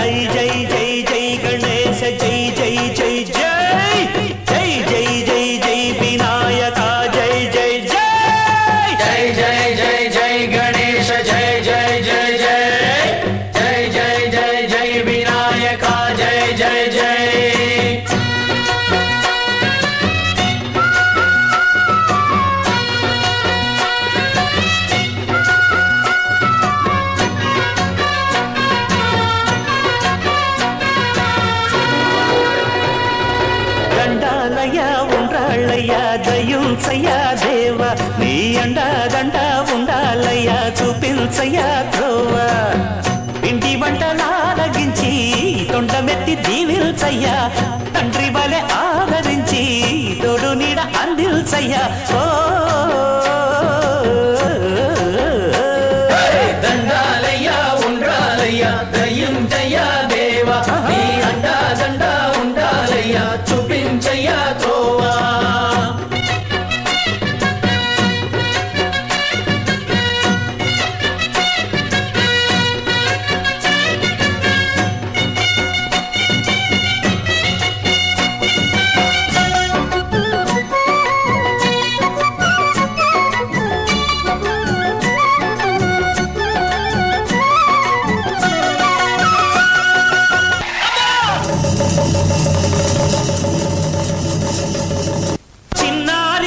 జై జై జై జై గణేశ జై జై జై జై జై జై జై జై వినాయక జై జై జై జై జై జై జై గణేశ జై జై జై జై జై జై జై జై వినాయక జై జై జై దండాలయ్యా ఉండ్రాళ్ళయ్యా దయుంచయ్యా దేవ నీ అండాదండ ఉండాలయ్యా చూపించయ్యా త్రోవ ఇంటి వంటలారగించి తొండమెత్తి దీవిల్చయ్యా తండ్రి వలె ఆదరించి తోడు నీడ అందిల్చయ్యా ఓ